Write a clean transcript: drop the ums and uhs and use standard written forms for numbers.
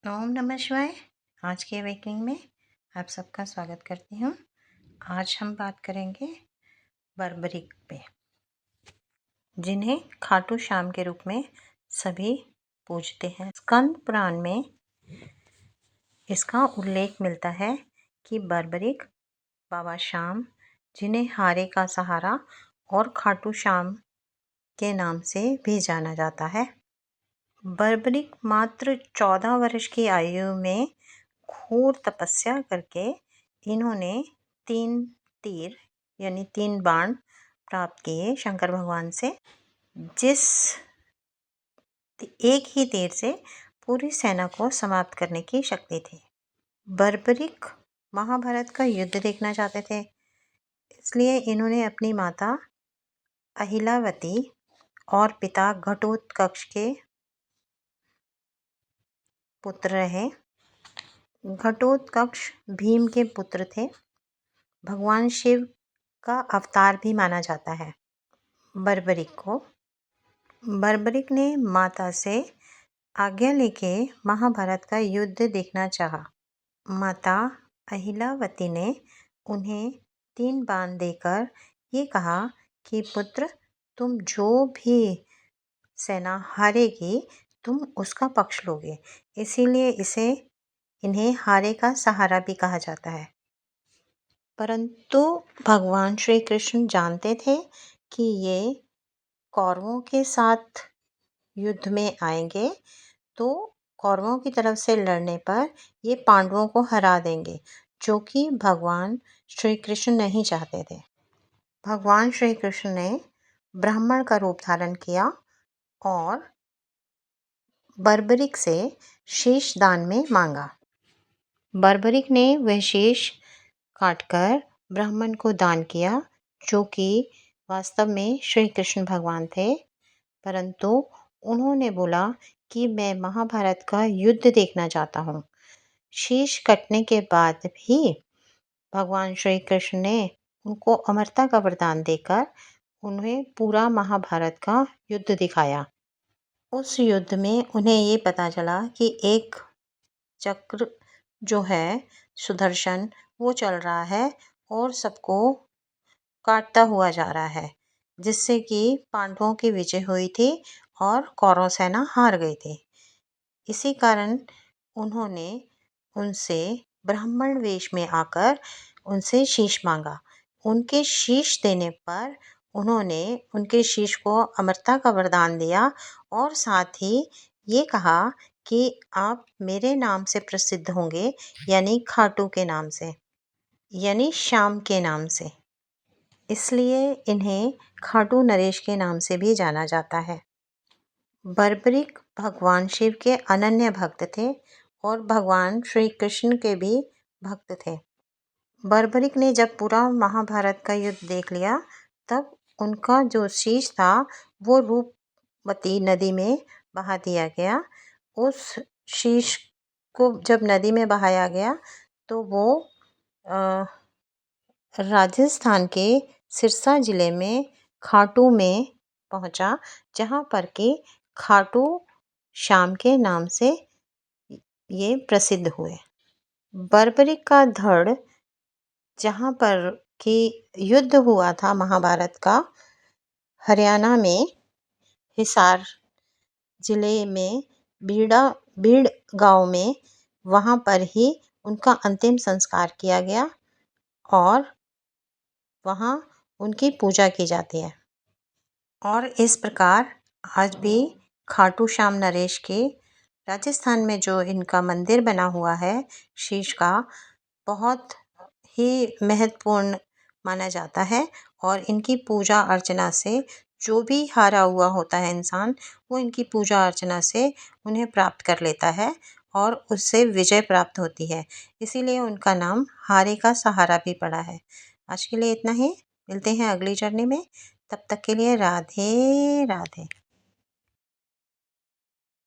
ओम नमः शिवाय। आज के अवेकनिंग में आप सबका स्वागत करती हूँ। आज हम बात करेंगे बर्बरिक पे, जिन्हें खाटू श्याम के रूप में सभी पूजते हैं। स्कंद पुराण में इसका उल्लेख मिलता है कि बर्बरिक बाबा श्याम, जिन्हें हारे का सहारा और खाटू श्याम के नाम से भी जाना जाता है। बर्बरिक मात्र 14 वर्ष की आयु में घोर तपस्या करके इन्होंने 3 तीर यानी 3 बाण प्राप्त किए शंकर भगवान से, जिस एक ही तीर से पूरी सेना को समाप्त करने की शक्ति थी। बर्बरिक महाभारत का युद्ध देखना चाहते थे, इसलिए इन्होंने अपनी माता अहिलावती और पिता घटोत्कच के पुत्र रहे। घटोत्कच भीम के पुत्र थे। भगवान शिव का अवतार भी माना जाता है बर्बरिक को। बर्बरिक ने माता से आज्ञा लेके महाभारत का युद्ध देखना चाहा। माता अहिलावती ने उन्हें 3 बाण देकर ये कहा कि पुत्र, तुम जो भी सेना हारेगी तुम उसका पक्ष लोगे, इसीलिए इन्हें हारे का सहारा भी कहा जाता है। परंतु भगवान श्री कृष्ण जानते थे कि ये कौरवों के साथ युद्ध में आएंगे तो कौरवों की तरफ से लड़ने पर ये पांडवों को हरा देंगे, जो कि भगवान श्री कृष्ण नहीं चाहते थे। भगवान श्री कृष्ण ने ब्राह्मण का रूप धारण किया और बर्बरिक से शेष दान में मांगा। बर्बरिक ने वह शेष काटकर ब्राह्मण को दान किया, जो कि वास्तव में श्री कृष्ण भगवान थे। परंतु उन्होंने बोला कि मैं महाभारत का युद्ध देखना चाहता हूँ। शीश कटने के बाद भी भगवान श्री कृष्ण ने उनको अमरता का वरदान देकर उन्हें पूरा महाभारत का युद्ध दिखाया। उस युद्ध में उन्हें ये पता चला कि एक चक्र जो है सुदर्शन, वो चल रहा है और सबको काटता हुआ जा रहा है, जिससे कि पांडवों की विजय हुई थी और कौरव सेना हार गई थी। इसी कारण उन्होंने उनसे ब्राह्मण वेश में आकर उनसे शीश मांगा। उनके शीश देने पर उन्होंने उनके शीश को अमरता का वरदान दिया और साथ ही ये कहा कि आप मेरे नाम से प्रसिद्ध होंगे, यानी खाटू के नाम से, यानी श्याम के नाम से। इसलिए इन्हें खाटू नरेश के नाम से भी जाना जाता है। बर्बरिक भगवान शिव के अनन्य भक्त थे और भगवान श्री कृष्ण के भी भक्त थे। बर्बरिक ने जब पूरा महाभारत का युद्ध देख लिया, तब उनका जो शीश था वो रूपवती नदी में बहा दिया गया। उस शीश को जब नदी में बहाया गया तो वो राजस्थान के सिरसा जिले में खाटू में पहुंचा, जहां पर कि खाटू श्याम के नाम से ये प्रसिद्ध हुए। बर्बरिक का धड़ जहां पर कि युद्ध हुआ था महाभारत का, हरियाणा में हिसार जिले में बीड़ गांव में, वहां पर ही उनका अंतिम संस्कार किया गया और वहां उनकी पूजा की जाती है। और इस प्रकार आज भी खाटू श्याम नरेश के राजस्थान में जो इनका मंदिर बना हुआ है शीश का, बहुत ही महत्वपूर्ण माना जाता है। और इनकी पूजा अर्चना से जो भी हारा हुआ होता है इंसान, वो इनकी पूजा अर्चना से उन्हें प्राप्त कर लेता है और उससे विजय प्राप्त होती है। इसीलिए उनका नाम हारे का सहारा भी पड़ा है। आज के लिए इतना ही। मिलते हैं अगली जर्नी में। तब तक के लिए राधे राधे।